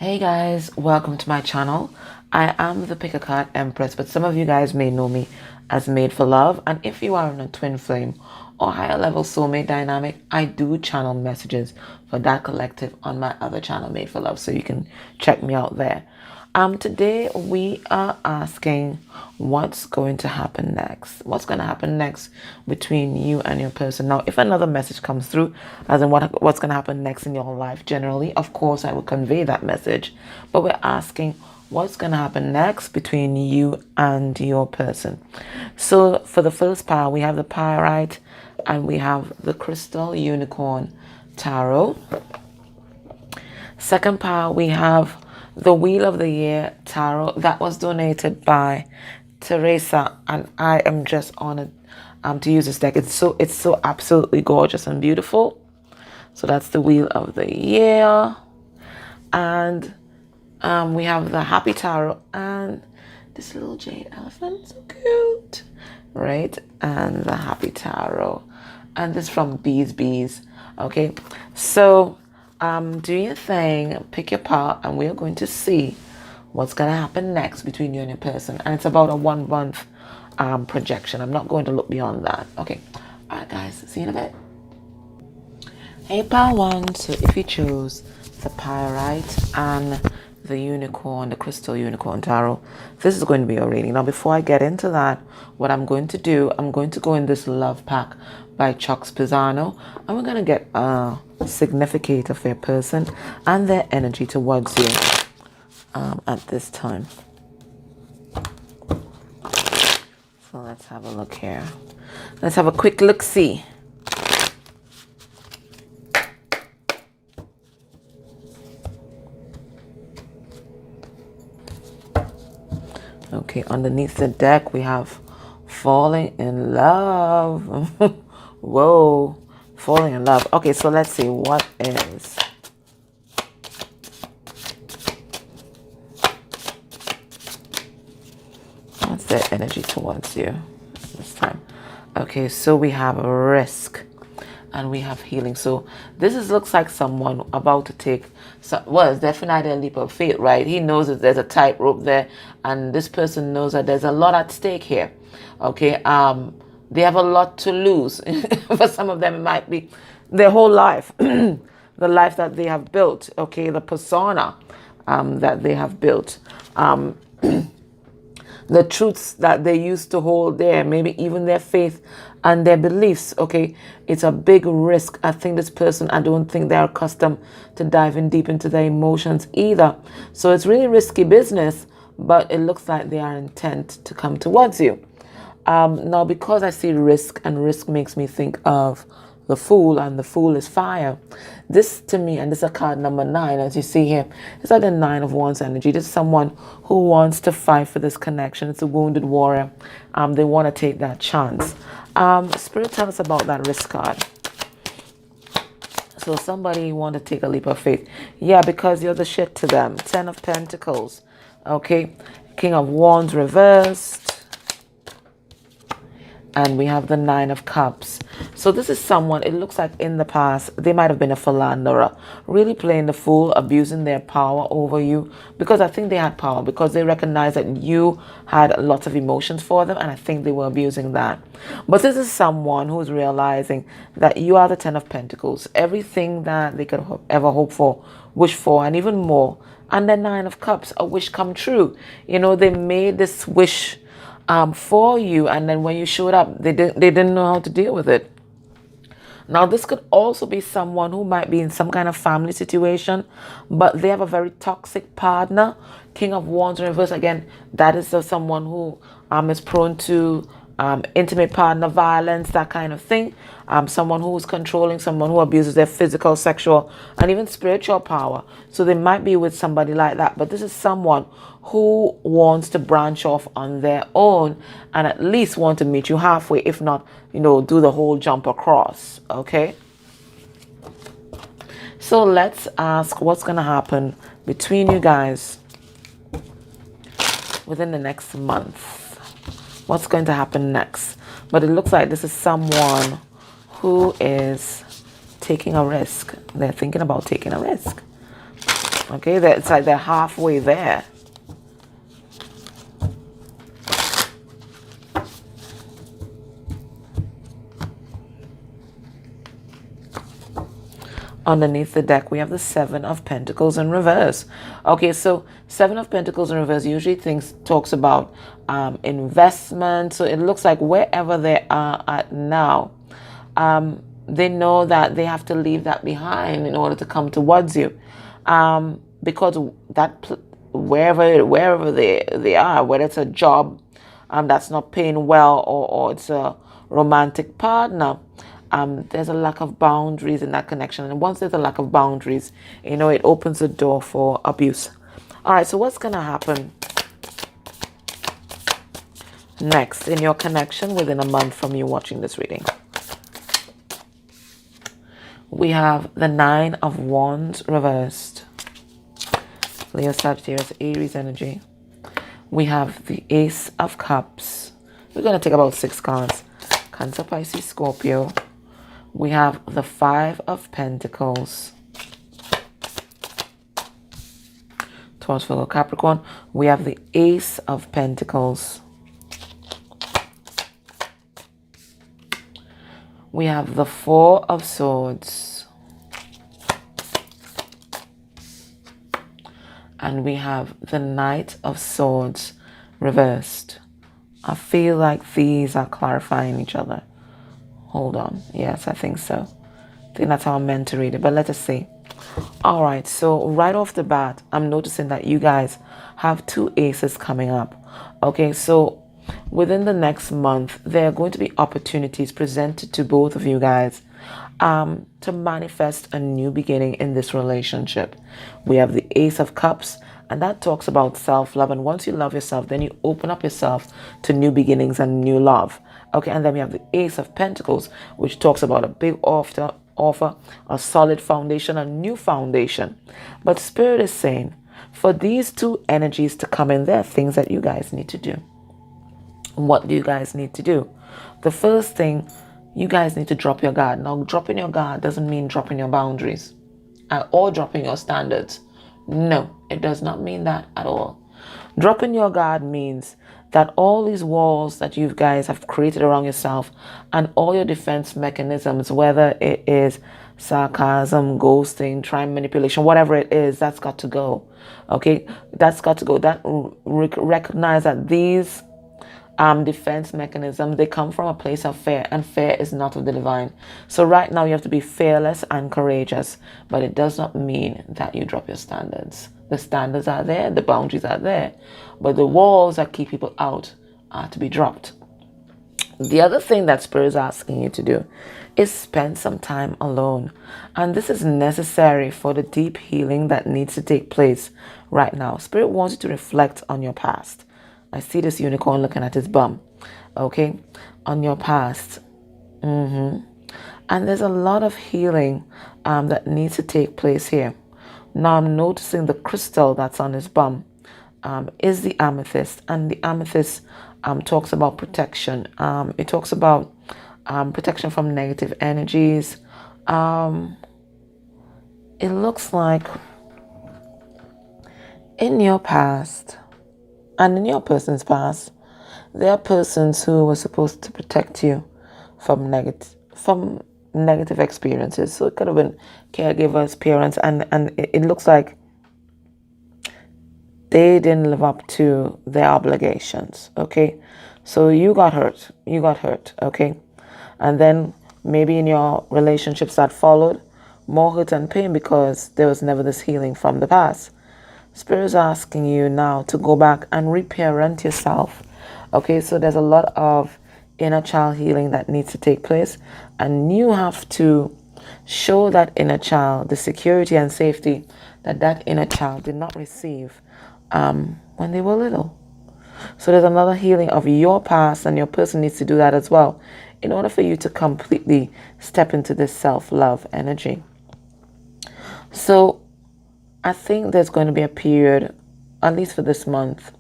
Hey guys, welcome to my channel. I am the pick a card Empress, but some of you guys may know me as Made for Love. And if you are in a twin flame or higher level soulmate dynamic, I do channel messages for that collective on my other channel, Made for Love, so you can check me out there. Today we are asking what's going to happen next. What's going to happen next between you and your person? Now, if another message comes through, as in what's going to happen next in your life, generally, of course, I will convey that message. But we're asking what's going to happen next between you and your person. So for the first pile, we have the pyrite and we have the crystal unicorn tarot. Second pile, we have the Wheel of the Year tarot that was donated by Teresa, and I am just honored to use this deck. It's so absolutely gorgeous and beautiful. So that's the Wheel of the Year, and we have the Happy Tarot and this little jade elephant, so cute, right? And the Happy Tarot, and this from Bees. Okay, so do your thing, pick your part, and we're going to see what's going to happen next between you and your person. And it's about a 1 month projection. I'm not going to look beyond that. Okay, all right guys, see you in a bit. Hey pile 1, so if you chose the pyrite and the unicorn, the crystal unicorn tarot, this is going to be your reading. Now before I get into that, what I'm going to do, I'm going to go in this love pack by Chuck Pisano, and we're going to get a significator for your person and their energy towards you at this time. So let's have a look here. Let's have a quick look-see. Okay, underneath the deck we have falling in love. Whoa, falling in love. Okay, so let's see what is. What's their energy towards you this time? Okay, so we have risk and we have healing. So looks like someone about to take it's definitely a leap of faith, right? He knows that there's a tightrope there, and this person knows that there's a lot at stake here. Okay, they have a lot to lose. For some of them it might be their whole life, the life that they have built, okay, the persona that they have built, the truths that they used to hold there, maybe even their faith and their beliefs. Okay, it's a big risk. I think this person, I don't think they're accustomed to diving deep into their emotions either. So it's really risky business, but it looks like they are intent to come towards you. Now, because I see risk, and risk makes me think of the Fool, and the Fool is fire. This to me, and this is a card number 9, as you see here, it's like the 9 of Wands energy. This is someone who wants to fight for this connection. It's a wounded warrior. They want to take that chance. Spirit, tell us about that risk card. So somebody want to take a leap of faith. Yeah, because you're the shit to them. 10 of Pentacles. Okay, King of Wands reversed. And we have the 9 of Cups. So this is someone, it looks like in the past, they might have been a philanderer, really playing the fool, abusing their power over you. Because I think they had power, because they recognized that you had lots of emotions for them, and I think they were abusing that. But this is someone who's realizing that you are the 10 of Pentacles. Everything that they could ever hope for, wish for, and even more. And the 9 of Cups, a wish come true. You know, they made this wish for you, and then when you showed up, they didn't know how to deal with it. Now this could also be someone who might be in some kind of family situation, but they have a very toxic partner. King of Wands in reverse, again, that is someone who is prone to intimate partner violence, that kind of thing. Someone who is controlling, someone who abuses their physical, sexual, and even spiritual power. So they might be with somebody like that, but this is someone who wants to branch off on their own and at least want to meet you halfway, if not, you know, do the whole jump across. Okay, so let's ask what's gonna happen between you guys within the next month. What's going to happen next? But it looks like this is someone who is taking a risk. They're thinking about taking a risk. Okay, it's like they're halfway there. Underneath the deck, we have the Seven of Pentacles in reverse. Okay, so Seven of Pentacles in reverse usually talks about investment. So it looks like wherever they are at now, they know that they have to leave that behind in order to come towards you, because that wherever they are, whether it's a job that's not paying well, or it's a romantic partner, there's a lack of boundaries in that connection. And once there's a lack of boundaries, it opens the door for abuse. All right, so what's going to happen next in your connection within a month from you watching this reading? We have the Nine of Wands reversed. Leo, Sagittarius, Aries energy. We have the Ace of Cups. We're going to take about 6 cards. Cancer, Pisces, Scorpio. We have the Five of Pentacles. Taurus, Virgo, Capricorn. We have the Ace of Pentacles. We have the Four of Swords. And we have the Knight of Swords reversed. I feel like these are clarifying each other. Hold on. Yes, I think so. I think that's how I'm meant to read it. But let us see. All right. So right off the bat, I'm noticing that you guys have 2 aces coming up. Okay. So within the next month, there are going to be opportunities presented to both of you guys to manifest a new beginning in this relationship. We have the Ace of Cups, and that talks about self-love. And once you love yourself, then you open up yourself to new beginnings and new love. Okay, and then we have the Ace of Pentacles, which talks about a big offer, a solid foundation, a new foundation. But Spirit is saying, for these 2 energies to come in, there are things that you guys need to do. What do you guys need to do? The first thing, you guys need to drop your guard. Now, dropping your guard doesn't mean dropping your boundaries or dropping your standards. No, it does not mean that at all. Dropping your guard means that all these walls that you guys have created around yourself and all your defense mechanisms, whether it is sarcasm, ghosting, trying manipulation, whatever it is, that's got to go. Okay, that's got to go. That recognize that these defense mechanisms, they come from a place of fear, and fear is not of the divine. So right now you have to be fearless and courageous, but it does not mean that you drop your standards. The standards are there, the boundaries are there, but the walls that keep people out are to be dropped. The other thing that Spirit is asking you to do is spend some time alone. And this is necessary for the deep healing that needs to take place right now. Spirit wants you to reflect on your past. I see this unicorn looking at his bum. Okay? On your past. And there's a lot of healing that needs to take place here. Now I'm noticing the crystal that's on his bum is the amethyst. And the amethyst talks about protection. It talks about protection from negative energies. It looks like in your past and in your person's past, there are persons who were supposed to protect you from negative experiences. So it could have been caregivers, parents, and it looks like they didn't live up to their obligations. Okay, so you got hurt, okay, and then maybe in your relationships that followed, more hurt and pain because there was never this healing from the past. Spirit is asking you now to go back and reparent yourself. Okay, so there's a lot of inner child healing that needs to take place, and you have to show that inner child the security and safety that inner child did not receive when they were little. So there's another healing of your past, and your person needs to do that as well in order for you to completely step into this self-love energy. So I think there's going to be a period, at least for this month,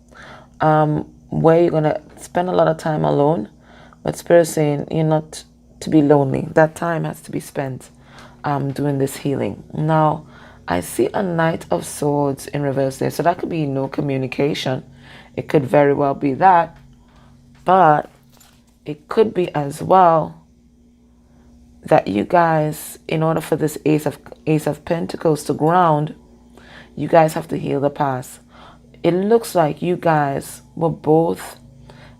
where you're going to spend a lot of time alone. But Spirit is saying you're not to be lonely. That time has to be spent doing this healing. Now, I see a Knight of Swords in reverse there. So that could be no communication. It could very well be that. But it could be as well that you guys, in order for this Ace of Pentacles to ground, you guys have to heal the past. It looks like you guys were both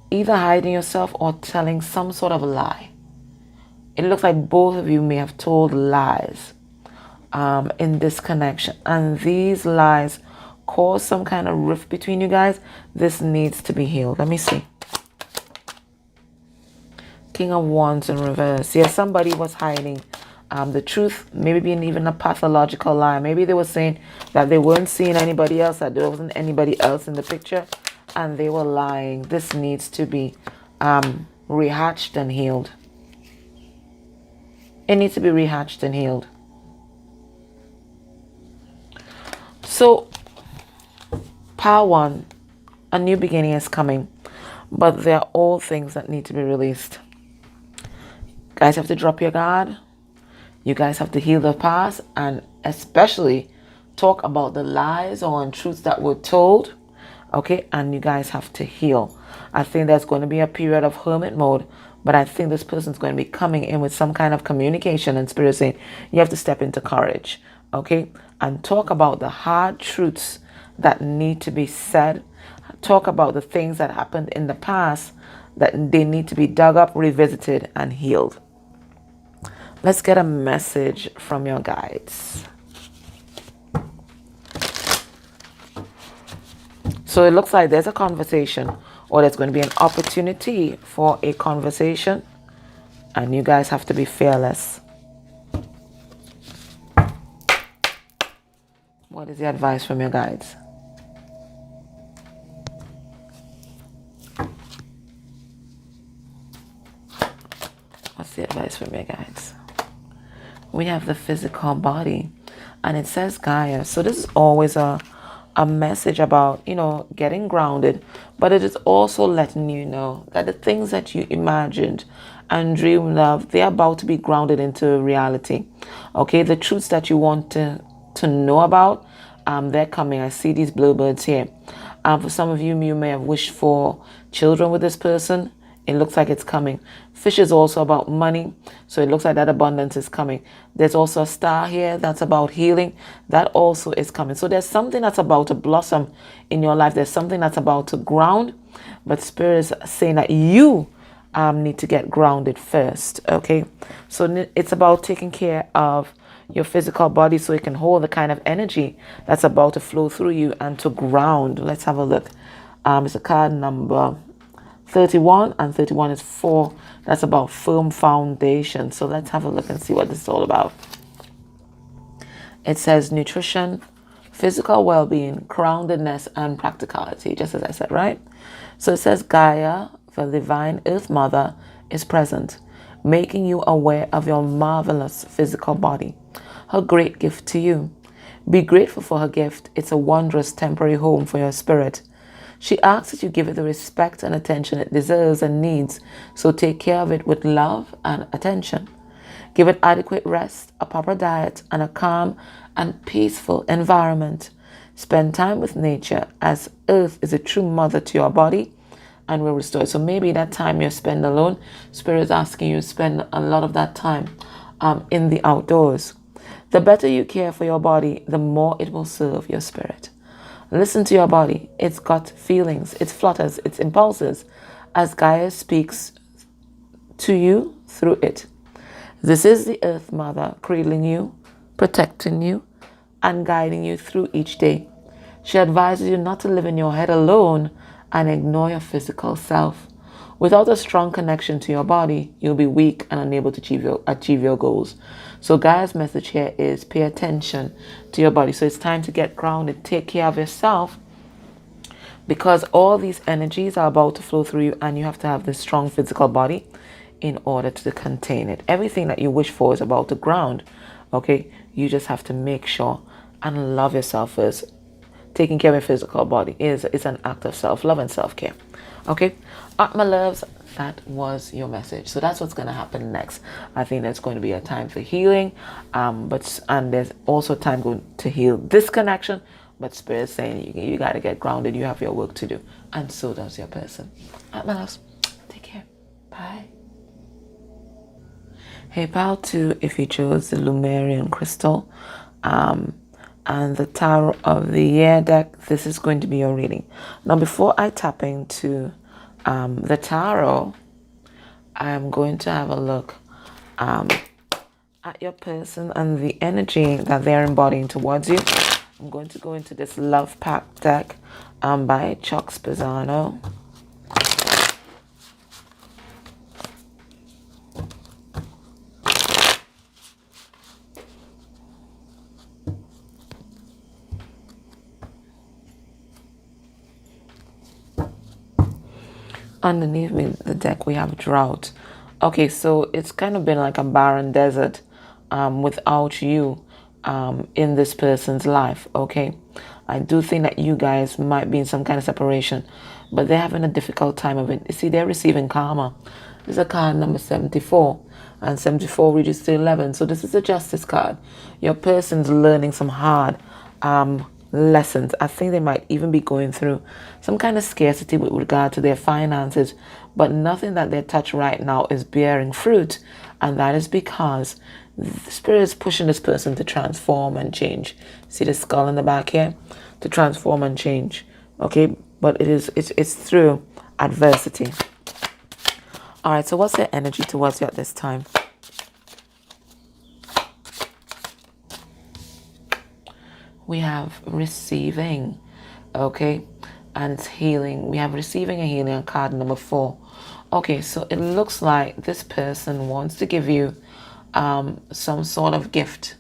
either hiding yourself or telling some sort of lie. It looks like both of you may have told lies in this connection. And these lies cause some kind of rift between you guys. This needs to be healed. Let me see. King of Wands in reverse. Yes, somebody was hiding the truth, maybe being even a pathological lie. Maybe they were saying that they weren't seeing anybody else, that there wasn't anybody else in the picture, and they were lying. This needs to be rehatched and healed. It needs to be rehatched and healed. So, Power 1, a new beginning is coming, but there are all things that need to be released. Guys have to drop your guard. You guys have to heal the past, and especially talk about the lies or untruths that were told. Okay, and you guys have to heal. I think there's going to be a period of hermit mode, but I think this person's going to be coming in with some kind of communication and spirit saying you have to step into courage. Okay, and talk about the hard truths that need to be said. Talk about the things that happened in the past that they need to be dug up, revisited, and healed. Let's get a message from your guides. So it looks like there's a conversation, or there's going to be an opportunity for a conversation, and you guys have to be fearless. What is the advice from your guides? What's the advice from your guides? We have the physical body, and it says Gaia. So this is always a message about, getting grounded, but it is also letting you know that the things that you imagined and dreamed of, they're about to be grounded into reality. Okay, the truths that you want to know about, they're coming. I see these bluebirds here. For some of you, you may have wished for children with this person. It looks like it's coming. Fish is also about money, so it looks like that abundance is coming. There's also a star here that's about healing. That also is coming. So there's something that's about to blossom in your life. There's something that's about to ground, but Spirit is saying that you need to get grounded first, okay? So it's about taking care of your physical body so it can hold the kind of energy that's about to flow through you and to ground. Let's have a look. It's a card number 31, and 31 is 4. That's about firm foundation. So let's have a look and see what this is all about. It says nutrition, physical well-being, groundedness, and practicality, just as I said, right? So it says Gaia, the divine earth mother, is present, making you aware of your marvelous physical body, her great gift to you. Be grateful for her gift. It's a wondrous temporary home for your spirit. She asks that you give it the respect and attention it deserves and needs, so take care of it with love and attention. Give it adequate rest, a proper diet, and a calm and peaceful environment. Spend time with nature, as earth is a true mother to your body and will restore it. So maybe that time you spend alone, Spirit is asking you to spend a lot of that time in the outdoors. The better you care for your body, the more it will serve your spirit. Listen to your body, its gut feelings, its flutters, its impulses, as Gaia speaks to you through it. This is the Earth Mother cradling you, protecting you, and guiding you through each day. She advises you not to live in your head alone and ignore your physical self. Without a strong connection to your body, you'll be weak and unable to achieve your goals. So Gaia's message here is pay attention to your body. So it's time to get grounded, take care of yourself, because all these energies are about to flow through you, and you have to have this strong physical body in order to contain it. Everything that you wish for is about to ground, okay? You just have to make sure and love yourself first. taking care of your physical body is an act of self-love and self-care. Okay, my loves, that was your message. So that's what's going to happen next. I think there's going to be a time for healing, and there's also time going to heal this connection. But Spirit's saying you got to get grounded. You have your work to do, and so does your person. My loves, take care. Bye. Hey, pal, too, if you chose the Lumerian crystal, and the Tarot of the Year deck, this is going to be your reading. Now, before I tap into the tarot, I'm going to have a look at your person and the energy that they're embodying towards you. I'm going to go into this Love Pack deck by Chuck Spezzano. Underneath me, the deck, we have drought. Okay, so it's kind of been like a barren desert without you in this person's life. Okay, I do think that you guys might be in some kind of separation, but they're having a difficult time of it. You see, they're receiving karma. This is a card number 74, and 74 reaches to 11. So this is a justice card. Your person's learning some hard lessons. I think they might even be going through some kind of scarcity with regard to their finances, but nothing that they touch right now is bearing fruit, and that is because the Spirit is pushing this person to transform and change. See the skull in the back here? To transform and change. Okay, but it's through adversity. All right, so what's their energy towards you at this time? We have receiving, okay, and it's healing. We have receiving and healing on card number 4. Okay, so it looks like this person wants to give you some sort of gift.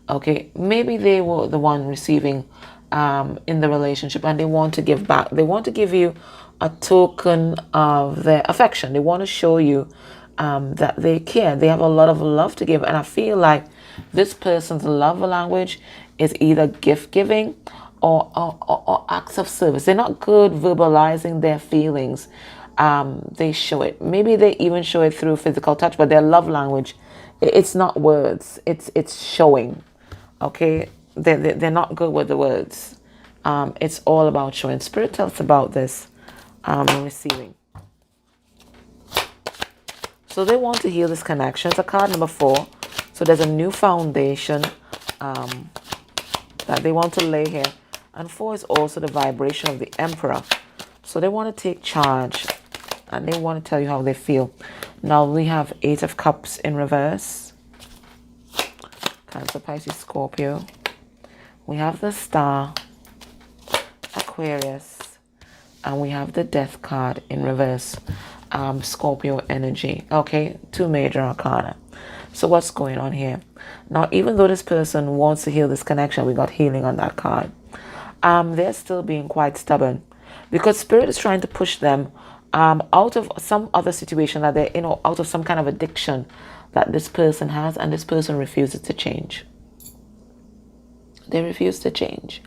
Okay, maybe they were the one receiving in the relationship, and they want to give back. They want to give you a token of their affection. They want to show you that they care. They have a lot of love to give, and I feel like this person's love language is either gift giving or acts of service. They're not good verbalizing their feelings. They show it. Maybe they even show it through physical touch, but their love language, it's not words. It's showing. Okay, they're not good with the words. It's all about showing. Spirit tells us about this receiving. So they want to heal this connection. It's a card number 4. So there's a new foundation that they want to lay here. And 4 is also the vibration of the Emperor. So they want to take charge and they want to tell you how they feel. Now we have 8 of Cups in reverse. Cancer, Pisces, Scorpio. We have the Star, Aquarius, and we have the Death card in reverse. Scorpio energy. Okay, 2 major arcana. So what's going on here? Now, even though this person wants to heal this connection, we got healing on that card. They're still being quite stubborn because Spirit is trying to push them out of some other situation that they're, out of some kind of addiction that this person has, and this person refuses to change. They refuse to change.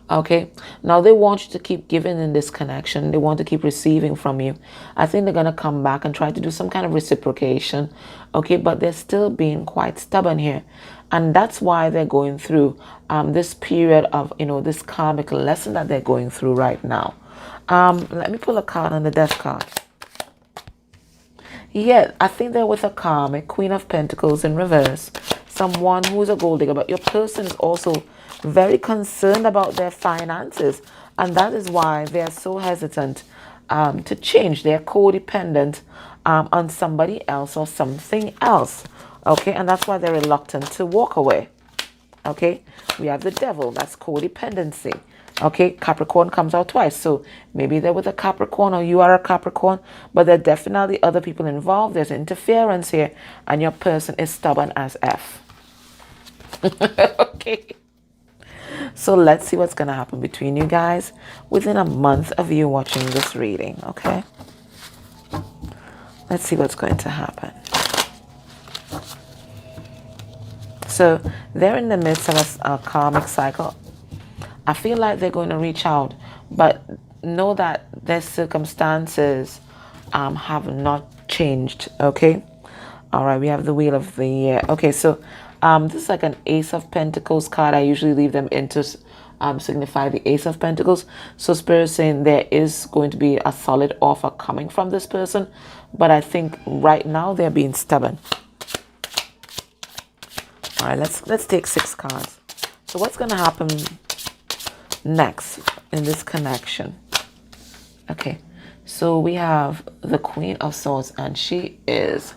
Okay, now they want you to keep giving in this connection. They want to keep receiving from you. I think they're going to come back and try to do some kind of reciprocation. Okay, but they're still being quite stubborn here. And that's why they're going through this period of, this karmic lesson that they're going through right now. Let me pull a card on the Death card. Yeah, I think they're with a karmic, Queen of Pentacles in reverse. Someone who's a gold digger, but your person is also very concerned about their finances, and that is why they're so hesitant to change. They're codependent on somebody else or something else. Okay, and that's why they're reluctant to walk away. Okay, we have the Devil. That's codependency. Okay, Capricorn comes out twice, so maybe they're with a Capricorn or you are a Capricorn, but there are definitely other people involved. There's interference here, and your person is stubborn as F. Okay, so let's see what's gonna happen between you guys within a month of you watching this reading. Okay, let's see what's going to happen. So they're in the midst of a karmic cycle. I feel like they're going to reach out, but know that their circumstances have not changed. Okay. All right. We have the Wheel of the Year. Okay. So this is like an Ace of Pentacles card. I usually leave them in to signify the Ace of Pentacles. So Spirit is saying there is going to be a solid offer coming from this person, but I think right now they're being stubborn. All right, let's take 6 cards. So what's going to happen next in this connection? Okay, so we have the Queen of Swords, and she is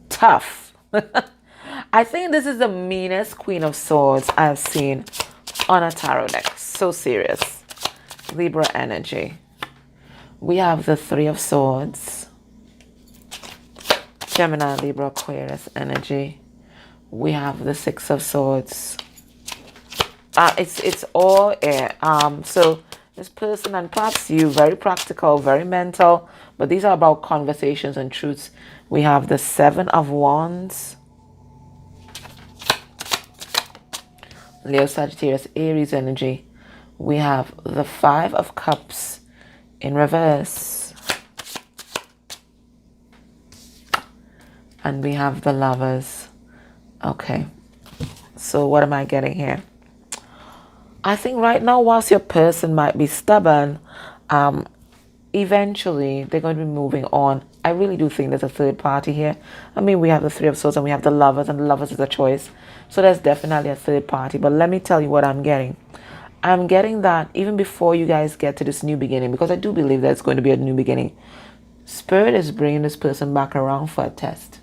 tough. I think this is the meanest Queen of Swords I've seen on a tarot deck. So serious. Libra energy. We have the Three of Swords. Gemini, Libra, Aquarius energy. We have the Six of Swords. It's all air. So this person, and perhaps you, very practical, very mental, but these are about conversations and truths. We have the Seven of Wands. Leo, Sagittarius, Aries energy. We have the Five of Cups in reverse. And we have the Lovers. Okay. So what am I getting here? I think right now, whilst your person might be stubborn, eventually they're going to be moving on. I really do think there's a third party here. I mean, we have the Three of Swords and we have the Lovers, and the Lovers is a choice. So there's definitely a third party. But let me tell you what I'm getting. I'm getting that even before you guys get to this new beginning, because I do believe there's going to be a new beginning, Spirit is bringing this person back around for a test.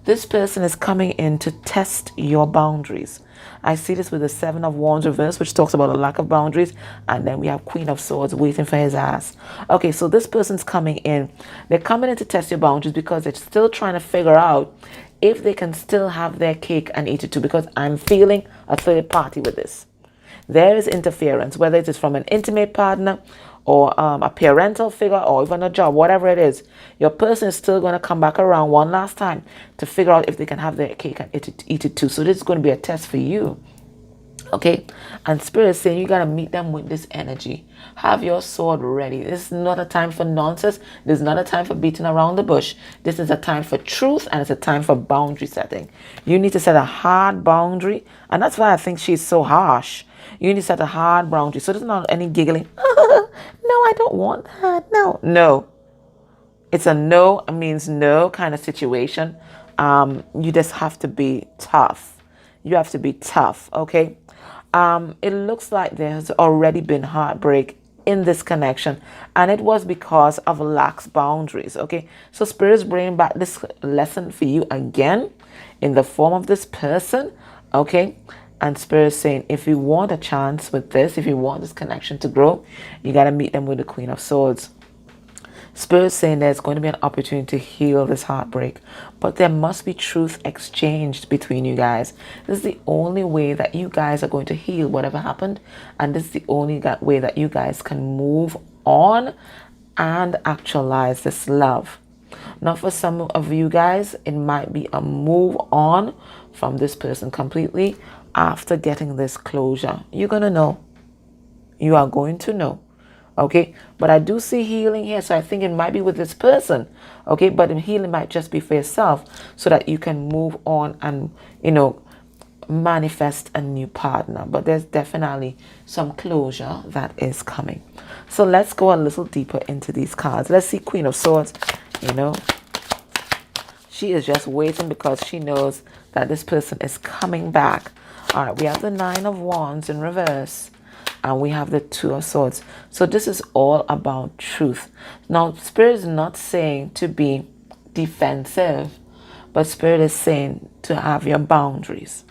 This person is coming in to test your boundaries. I see this with the Seven of Wands reverse, which talks about a lack of boundaries. And then we have Queen of Swords waiting for his ass. Okay, so this person's coming in. They're coming in to test your boundaries because they're still trying to figure out if they can still have their cake and eat it too. Because I'm feeling a third party with this. There is interference, whether it is from an intimate partner or a parental figure or even a job, whatever it is. Your person is still going to come back around one last time to figure out if they can have their cake and eat it too. So this is going to be a test for you. Okay? And Spirit is saying you got to meet them with this energy. Have your sword ready. This is not a time for nonsense. This is not a time for beating around the bush. This is a time for truth, and it's a time for boundary setting. You need to set a hard boundary. And that's why I think she's so harsh. You need to set a hard boundary. So there's not any giggling. No, I don't want that. No. It's a no, it means no kind of situation. You just have to be tough. You have to be tough, okay? It looks like there has already been heartbreak in this connection, and it was because of lax boundaries, okay? So Spirit is bringing back this lesson for you again in the form of this person, okay? And Spirit is saying, if you want a chance with this, if you want this connection to grow, you got to meet them with the Queen of Swords. Spirit is saying there's going to be an opportunity to heal this heartbreak, but there must be truth exchanged between you guys. This is the only way that you guys are going to heal whatever happened, and this is the only way that you guys can move on and actualize this love. Now, for some of you guys, it might be a move on from this person completely after getting this closure. You're going to know. You are going to know. Okay, but I do see healing here, so I think it might be with this person. Okay, but the healing might just be for yourself so that you can move on and, manifest a new partner. But there's definitely some closure that is coming. So let's go a little deeper into these cards. Let's see Queen of Swords. She is just waiting because she knows that this person is coming back. All right, we have the Nine of Wands in reverse. And we have the Two of Swords. So this is all about truth. Now, Spirit is not saying to be defensive, but Spirit is saying to have your boundaries.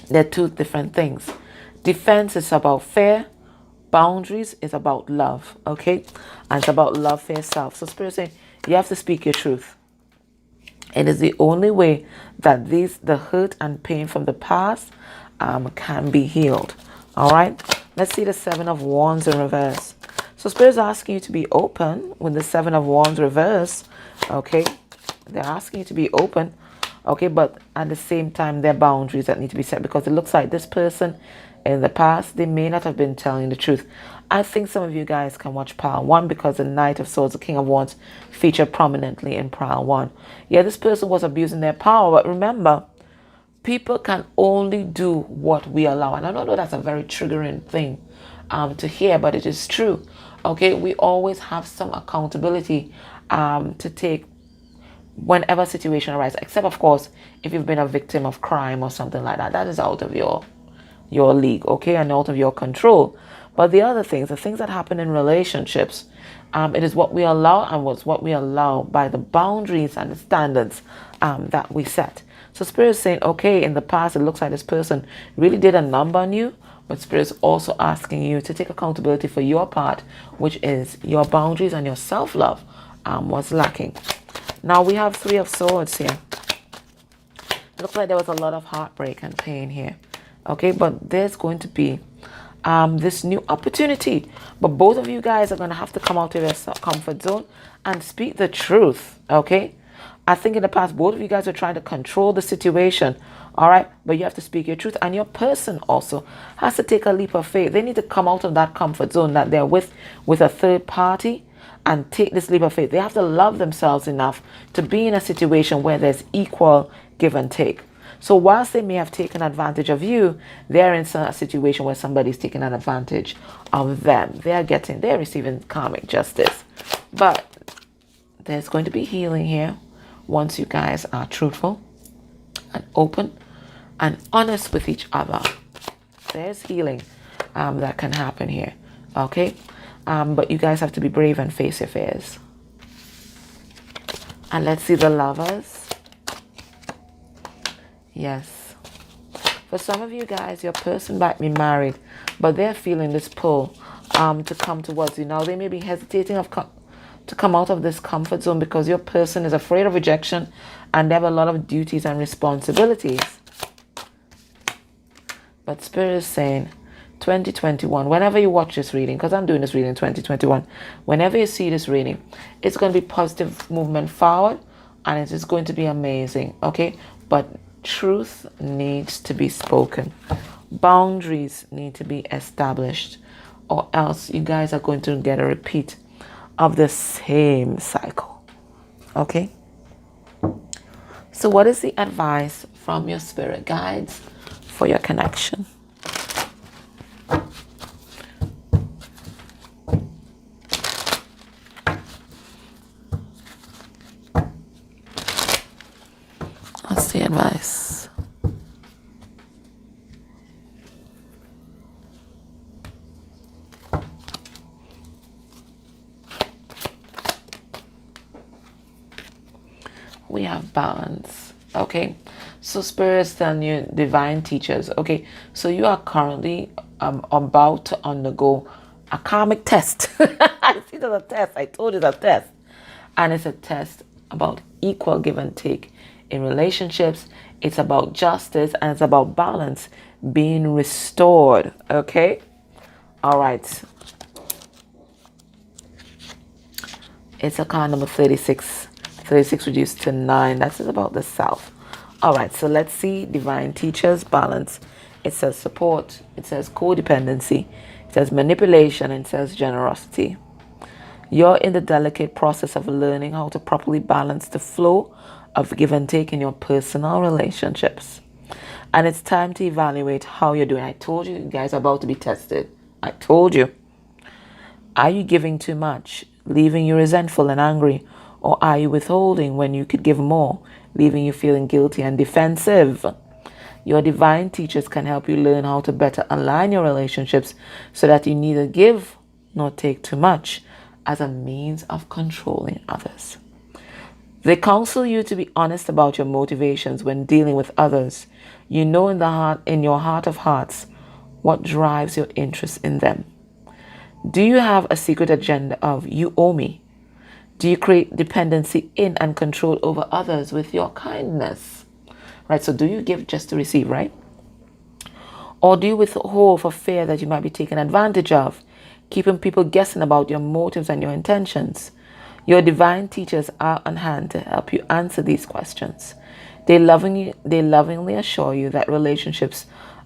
They're two different things. Defense is about fear. Boundaries is about love, okay? And it's about love for yourself. So Spirit is saying you have to speak your truth. It is the only way that the hurt and pain from the past can be healed. All right, let's see the Seven of Wands in reverse. So Spirit is asking you to be open with the Seven of Wands reverse. Okay, they're asking you to be open. Okay, but at the same time, there are boundaries that need to be set, because it looks like this person In the past, they may not have been telling the truth. I think some of you guys can watch Pile 1 because the Knight of Swords, the King of Wands, featured prominently in Pile 1. Yeah, this person was abusing their power, but remember, people can only do what we allow. And I don't know that's a very triggering thing to hear, but it is true. Okay, we always have some accountability to take whenever a situation arises, except of course if you've been a victim of crime or something like that. That is out of your league, okay, and out of your control. But the other things, the things that happen in relationships, it is what we allow, and what's what we allow by the boundaries and the standards that we set. So Spirit is saying, okay, in the past it looks like this person really did a number on you, but Spirit is also asking you to take accountability for your part, which is your boundaries and your self-love was lacking. Now we have Three of Swords here. It looks like there was a lot of heartbreak and pain here. Okay, but there's going to be this new opportunity. But both of you guys are going to have to come out of your comfort zone and speak the truth. Okay, I think in the past, both of you guys are trying to control the situation. All right, but you have to speak your truth. And your person also has to take a leap of faith. They need to come out of that comfort zone that they're with a third party and take this leap of faith. They have to love themselves enough to be in a situation where there's equal give and take. So whilst they may have taken advantage of you, they're in a situation where somebody's taking an advantage of them. They're receiving karmic justice. But there's going to be healing here once you guys are truthful and open and honest with each other. There's healing that can happen here. Okay? But you guys have to be brave and face your fears. And let's see the Lovers. Yes. For some of you guys, your person might be married, but they're feeling this pull to come towards you. Now, they may be hesitating to come out of this comfort zone because your person is afraid of rejection and they have a lot of duties and responsibilities. But Spirit is saying 2021, whenever you watch this reading, because I'm doing this reading in 2021, whenever you see this reading, it's going to be positive movement forward and it is going to be amazing. Okay, but truth needs to be spoken. Boundaries need to be established, or else you guys are going to get a repeat of the same cycle. Okay? So what is the advice from your spirit guides for your connection? What's the advice? We have balance. Okay, so Spirit is telling you, divine teachers. Okay, so you are currently about to undergo a karmic test. I see there's a test. I told you it's a test, and it's a test about equal give and take in relationships. It's about justice and it's about balance being restored. Okay, all right. It's a card number 36. 36 reduced to 9. That's about the South. All right, so let's see divine teachers, balance. It says support. It says codependency. It says manipulation. And it says generosity. You're in the delicate process of learning how to properly balance the flow of give and take in your personal relationships. And it's time to evaluate how you're doing. I told you, you guys are about to be tested. I told you. Are you giving too much, leaving you resentful and angry? Or are you withholding when you could give more, leaving you feeling guilty and defensive? Your divine teachers can help you learn how to better align your relationships so that you neither give nor take too much as a means of controlling others. They counsel you to be honest about your motivations when dealing with others. You know in your heart of hearts what drives your interest in them. Do you have a secret agenda of you owe me? Do you create dependency in and control over others with your kindness? Right, so do you give just to receive, right? Or do you withhold for fear that you might be taken advantage of, keeping people guessing about your motives and your intentions? Your divine teachers are on hand to help you answer these questions. They lovingly assure you that relationships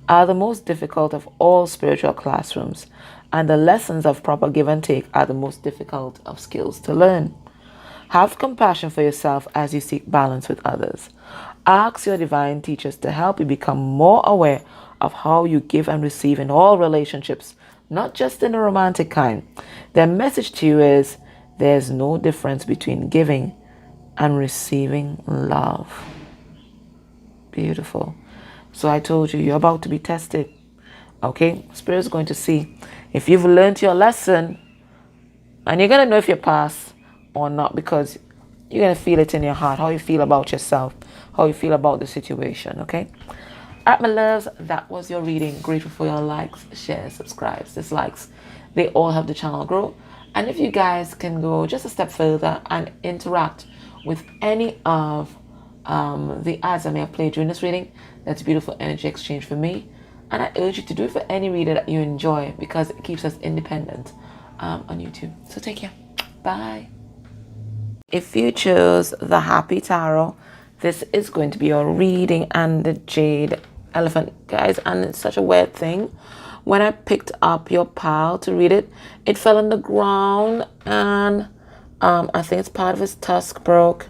are the most difficult of all spiritual classrooms, and the lessons of proper give and take are the most difficult of skills to learn. Have compassion for yourself as you seek balance with others. Ask your divine teachers to help you become more aware of how you give and receive in all relationships, not just in the romantic kind. Their message to you is there's no difference between giving and receiving love. Beautiful. So I told you, you're about to be tested. Okay? Spirit's going to see if you've learned your lesson, and you're going to know if you pass or not, because you're going to feel it in your heart, how you feel about yourself, how you feel about the situation. Okay? Alright, my loves, that was your reading. Grateful for your likes, shares, subscribes, dislikes. They all help the channel grow. And if you guys can go just a step further and interact with any of the ads I may have played during this reading, that's beautiful energy exchange for me. And I urge you to do it for any reader that you enjoy, because it keeps us independent on YouTube. So take care. Bye. If you chose the Happy Tarot, this is going to be your reading, and the Jade Elephant, guys. And it's such a weird thing. When I picked up your pile to read it, it fell on the ground, and I think it's part of his tusk broke,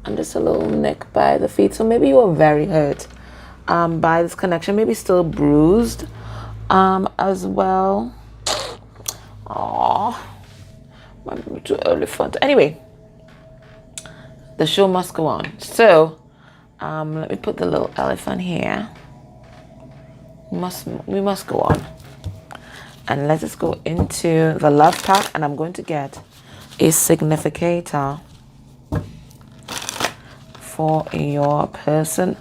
and just a little nick by the feet. So maybe you were very hurt by this connection, maybe still bruised as well. Oh, might too early fun. Anyway, the show must go on. So let me put the little elephant here. We must go on, and let us go into the love pack, and I'm going to get a significator for your person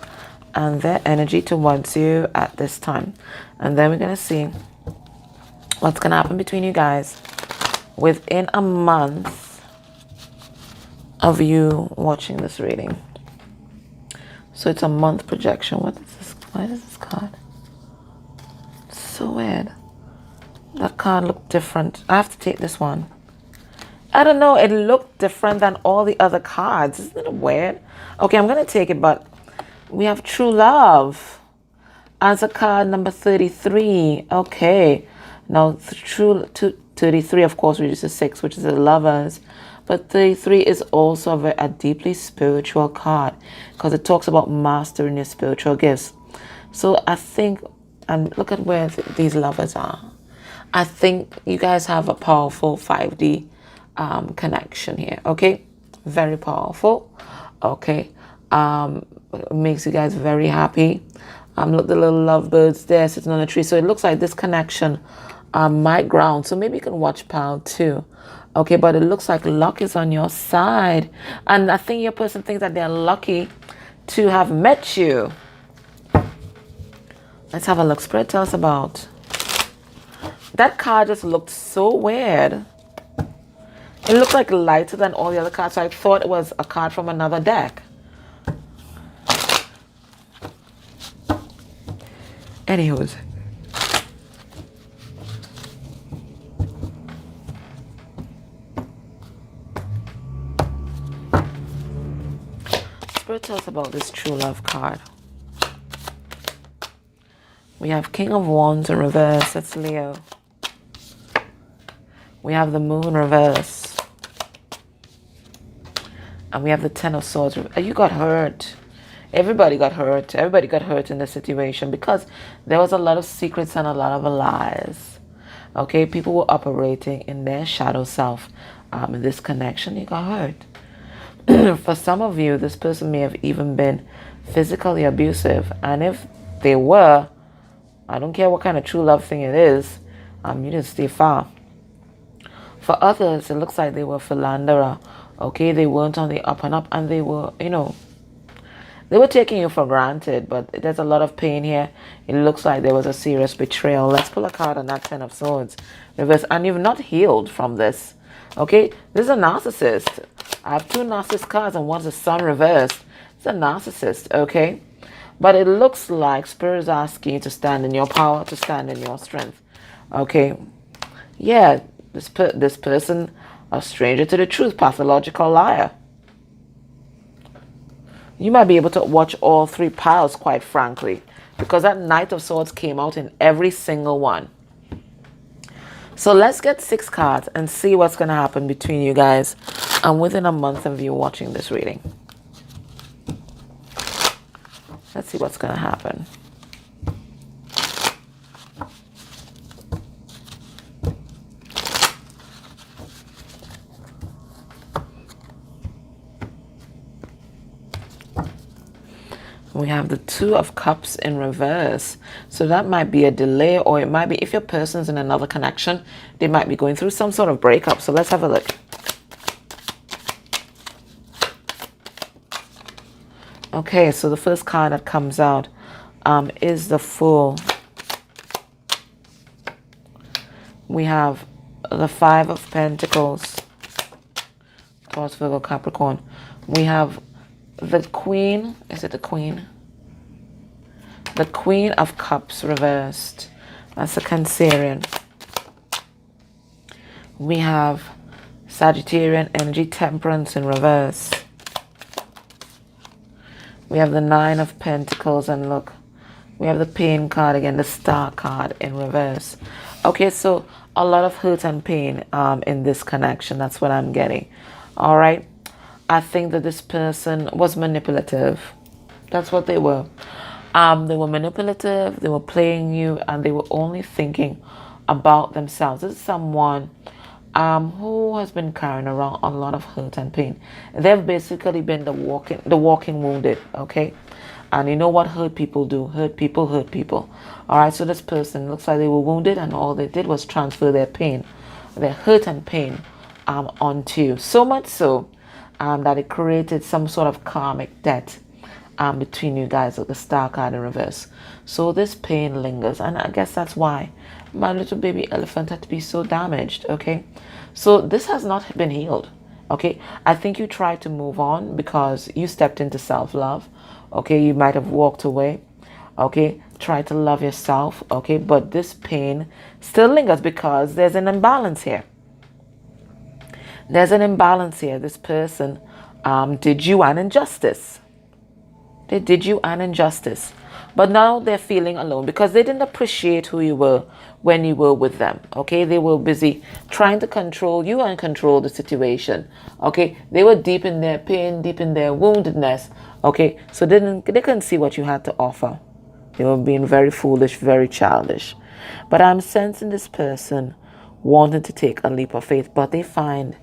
and their energy towards you at this time. And then we're going to see what's going to happen between you guys within a month of you watching this reading. So it's a month projection. What is this? Why is this card? It's so weird. That card looked different. I have to take this one. I don't know. It looked different than all the other cards. Isn't it weird? Okay, I'm going to take it, but we have True Love as a card number 33. Okay. Now, True 33, of course, reduces 6, which is the Lovers. But 33 is also a deeply spiritual card, because it talks about mastering your spiritual gifts. So I think, and look at where these lovers are. I think you guys have a powerful 5D connection here. Okay, very powerful. Okay, it makes you guys very happy. Look, the little lovebirds there sitting on a tree. So it looks like this connection might ground. So maybe you can watch Pal too. Okay, but it looks like luck is on your side, and I think your person thinks that they're lucky to have met you. Let's have a look. Spirit, tell us about that card. Just looked so weird. It looked like lighter than all the other cards, so I thought it was a card from another deck. Anywho's, Spirit, tell us about this True Love card. We have King of Wands in reverse. That's Leo. We have the Moon reverse. And we have the Ten of Swords. You got hurt. Everybody got hurt. Everybody got hurt in this situation, because there was a lot of secrets and a lot of lies. Okay, people were operating in their shadow self. In this connection, you got hurt. For some of you, this person may have even been physically abusive. And if they were, I don't care what kind of true love thing it is, you need to stay far. For others, it looks like they were philanderer. Okay, they weren't on the up and up, and they were, they were taking you for granted, but there's a lot of pain here. It looks like there was a serious betrayal. Let's pull a card on that Ten of Swords reverse. And you've not healed from this. Okay, this is a narcissist. I have two narcissist cards, and one's the Sun reversed. It's a narcissist, okay? But it looks like Spirit is asking you to stand in your power, to stand in your strength. Okay, yeah, this person, a stranger to the truth, pathological liar. You might be able to watch all three piles, quite frankly. because that Knight of Swords came out in every single one. So let's get 6 cards and see what's going to happen between you guys and within a month of you watching this reading. Let's see what's going to happen. We have the 2 of Cups in reverse. So that might be a delay, or it might be, if your person's in another connection, they might be going through some sort of breakup. So let's have a look. Okay, so the first card that comes out is the Fool. We have the 5 of Pentacles. Taurus, Virgo, Capricorn. We have the Queen. Is it the Queen? The Queen of Cups reversed. That's a Cancerian. We have Sagittarian energy, Temperance in reverse. We have the 9 of Pentacles, and look, we have the Pain card again, the Star card in reverse. Okay, so a lot of hurt and pain in this connection. That's what I'm getting. All right. I think that this person was manipulative. That's what they were. They were manipulative, they were playing you, and they were only thinking about themselves. This is someone who has been carrying around a lot of hurt and pain. They've basically been the walking wounded, okay? And you know what hurt people do? Hurt people hurt people. All right, so this person looks like they were wounded, and all they did was transfer their pain, their hurt and pain onto you. So much so that it created some sort of karmic debt between you guys, with the Star card in reverse. So this pain lingers, and I guess that's why my little baby elephant had to be so damaged, okay? So this has not been healed, okay? I think you tried to move on because you stepped into self-love, okay? You might have walked away, okay? Try to love yourself, okay? But this pain still lingers because there's an imbalance here. There's an imbalance here. This person did you an injustice. They did you an injustice. But now they're feeling alone because they didn't appreciate who you were when you were with them. Okay, they were busy trying to control you and control the situation. Okay, they were deep in their pain, deep in their woundedness. Okay, so they couldn't see what you had to offer. They were being very foolish, very childish. But I'm sensing this person wanting to take a leap of faith, but they find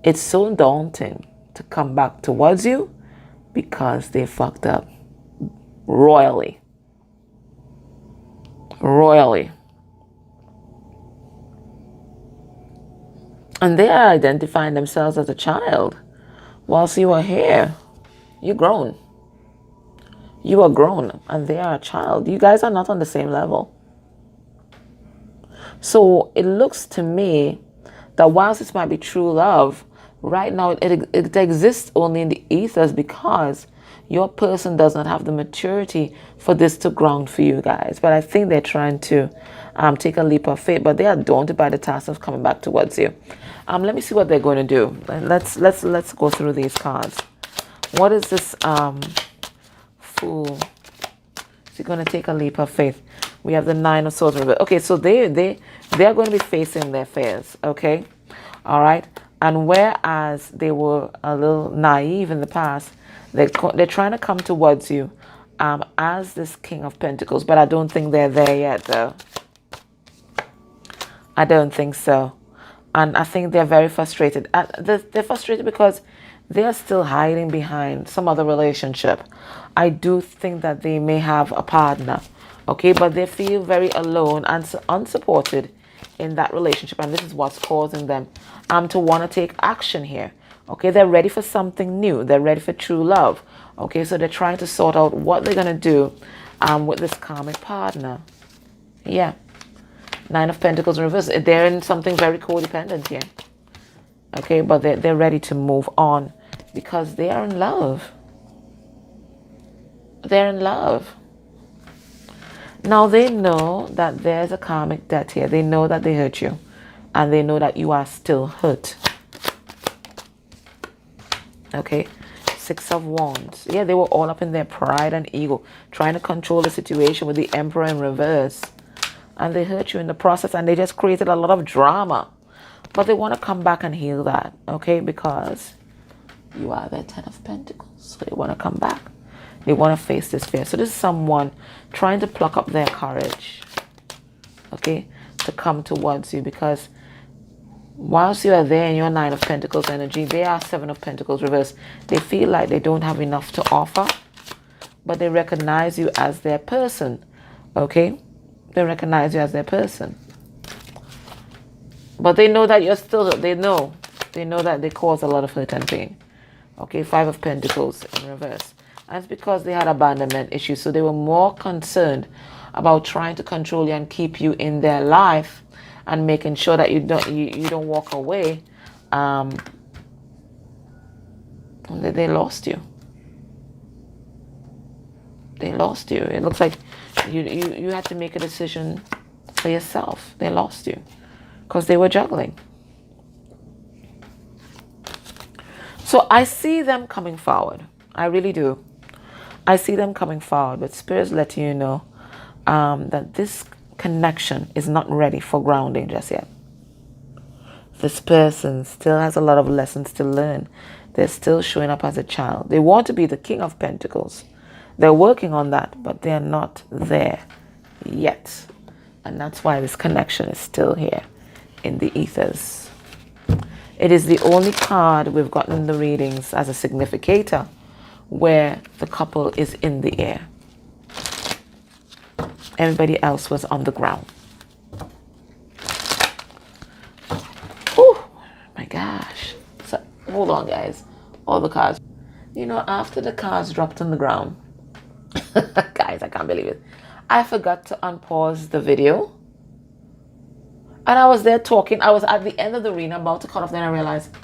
it's so daunting to come back towards you because they fucked up royally. Royally. And they are identifying themselves as a child. Whilst you are here, you're grown. You are grown and they are a child. You guys are not on the same level. So it looks to me that whilst this might be true love, right now it exists only in the ethers because your person does not have the maturity for this to ground for you guys. But I think they're trying to take a leap of faith, but they are daunted by the task of coming back towards you. Let me see what they're going to do. Let's go through these cards. What is this Fool? Is he going to take a leap of faith? We have the 9 of Swords. Okay, so they are going to be facing their fears. Okay, all right. And whereas they were a little naive in the past, they're trying to come towards you as this King of Pentacles. But I don't think they're there yet, though. I don't think so. And I think they're very frustrated. They're frustrated because they are still hiding behind some other relationship. I do think that they may have a partner, okay? But they feel very alone and unsupported in that relationship. And this is what's causing them to want to take action here. Okay, they're ready for something new. They're ready for true love. Okay, so they're trying to sort out what they're going to do with this karmic partner. Yeah. 9 of Pentacles in reverse. They're in something very codependent here. Okay, but they're ready to move on because they are in love. They're in love. Now they know that there's a karmic debt here. They know that they hurt you. And they know that you are still hurt. Okay, Six of Wands. Yeah, they were all up in their pride and ego, trying to control the situation with the Emperor in reverse. And they hurt you in the process, and they just created a lot of drama. But they want to come back and heal that, okay? Because you are their Ten of Pentacles. So they want to come back. They want to face this fear. So this is someone trying to pluck up their courage, okay, to come towards you. Because whilst you are there in your Nine of Pentacles energy, they are Seven of Pentacles reverse. They feel like they don't have enough to offer, but they recognize you as their person, okay? They recognize you as their person. But they know that you're still, they know that they cause a lot of hurt and pain. Okay, Five of Pentacles in reverse. And it's because they had abandonment issues. So they were more concerned about trying to control you and keep you in their life and making sure that you don't walk away. They lost you. They lost you. It looks like you had to make a decision for yourself. They lost you because they were juggling. So I see them coming forward. I really do. I see them coming forward. But Spirit's letting you know that this connection is not ready for grounding just yet. This person still has a lot of lessons to learn. They're still showing up as a child. They want to be the King of Pentacles. They're working on that, but they're not there yet. And that's why this connection is still here in the ethers. It is the only card we've gotten in the readings as a significator where the couple is in the air. Everybody else was on the ground. Oh my gosh. So, hold on, guys. All the cards. You know, after the cards dropped on the ground, guys, I can't believe it. I forgot to unpause the video. And I was there talking. I was at the end of the reading, about to cut off. Then I realized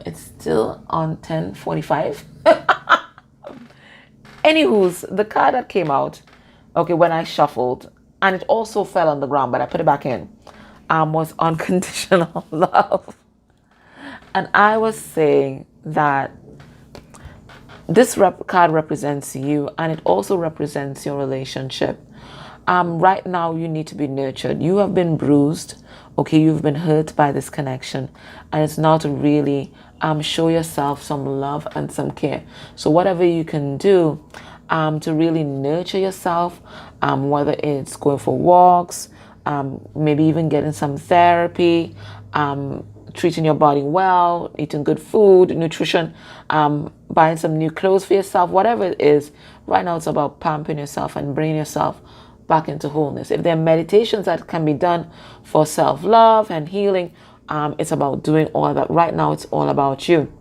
it's still on 10:45. Anywho's, the card that came out, okay, when I shuffled, and it also fell on the ground, but I put it back in, was unconditional love. And I was saying that this card represents you, and it also represents your relationship. Right now, you need to be nurtured. You have been bruised. Okay, you've been hurt by this connection. And it's now to really show yourself some love and some care. So whatever you can do to really nurture yourself, whether it's going for walks, maybe even getting some therapy, treating your body well, eating good food, nutrition, buying some new clothes for yourself, whatever it is. Right now, it's about pampering yourself and bringing yourself back into wholeness. If there are meditations that can be done for self-love and healing, it's about doing all of that. Right now, it's all about you.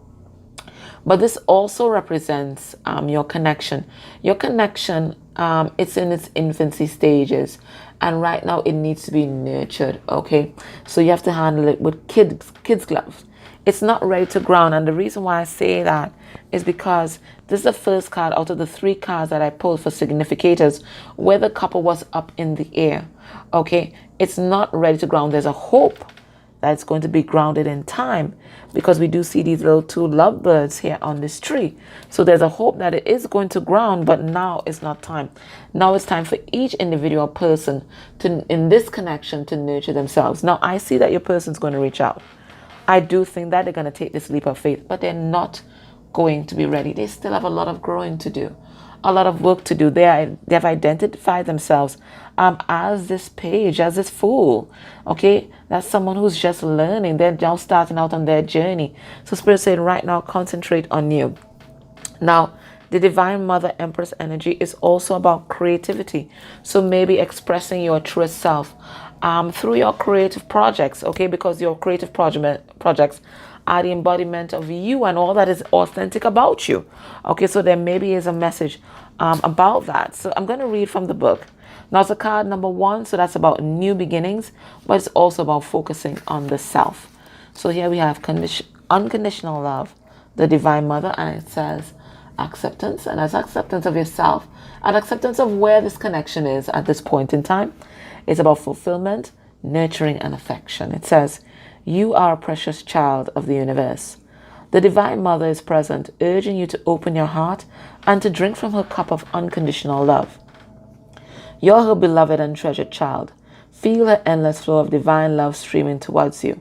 But this also represents your connection. Your connection, it's in its infancy stages. And right now, it needs to be nurtured, okay? So you have to handle it with kids gloves. It's not ready to ground. And the reason why I say that is because this is the first card out of the 3 cards that I pulled for significators where the couple was up in the air, okay? It's not ready to ground. There's a hope that it's going to be grounded in time, because we do see these little 2 lovebirds here on this tree. So there's a hope that it is going to ground, but now it's not time. Now it's time for each individual person to, in this connection, to nurture themselves. Now I see that your person's going to reach out. I do think that they're going to take this leap of faith, but they're not going to be ready. They still have a lot of growing to do, a lot of work to do. They have identified themselves as this page, as this fool. Okay, that's someone who's just learning. They're now starting out on their journey. So Spirit said, right now, concentrate on you. Now, the Divine Mother Empress energy is also about creativity. So maybe expressing your truest self through your creative projects, okay? Because your creative projects are the embodiment of you and all that is authentic about you. Okay, so there maybe is a message about that. So I'm going to read from the book. Now it's a card number 1, so that's about new beginnings, but it's also about focusing on the self. So here we have unconditional love, the Divine Mother, and it says acceptance, and that's acceptance of yourself and acceptance of where this connection is at this point in time. It's about fulfillment, nurturing, and affection. It says, you are a precious child of the universe. The Divine Mother is present, urging you to open your heart and to drink from her cup of unconditional love. You're her beloved and treasured child. Feel her endless flow of divine love streaming towards you.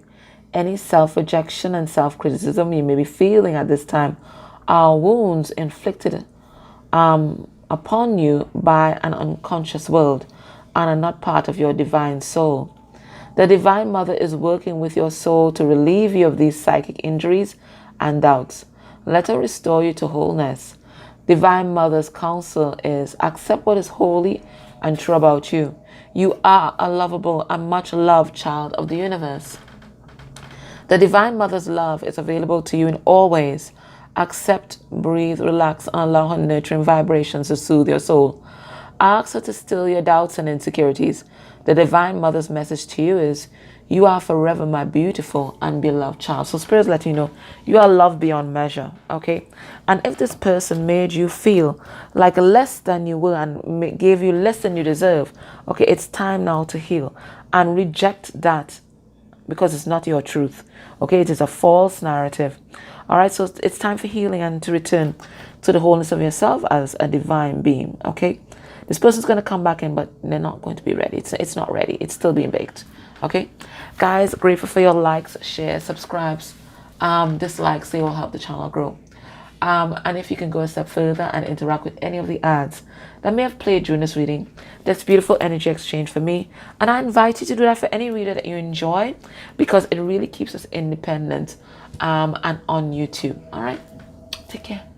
Any self-rejection and self-criticism you may be feeling at this time are wounds inflicted upon you by an unconscious world and are not part of your divine soul. The Divine Mother is working with your soul to relieve you of these psychic injuries and doubts. Let her restore you to wholeness. Divine Mother's counsel is accept what is holy and true about you. You are a lovable and much loved child of the universe. The Divine Mother's love is available to you in all ways. Accept, breathe, relax, and allow her nurturing vibrations to soothe your soul. Ask her to still your doubts and insecurities. The Divine Mother's message to you is, you are forever my beautiful and beloved child. So Spirit is letting you know, you are loved beyond measure, okay? And if this person made you feel like less than you were and gave you less than you deserve, okay, it's time now to heal and reject that, because it's not your truth, okay? It is a false narrative. All right, so it's time for healing and to return to the wholeness of yourself as a divine being, okay? This person's going to come back in, but they're not going to be ready. It's not ready. It's still being baked, okay? Guys, grateful for your likes, shares, subscribes, dislikes. They will help the channel grow. And if you can go a step further and interact with any of the ads that may have played during this reading, that's beautiful energy exchange for me. And I invite you to do that for any reader that you enjoy, because it really keeps us independent and on YouTube. All right? Take care.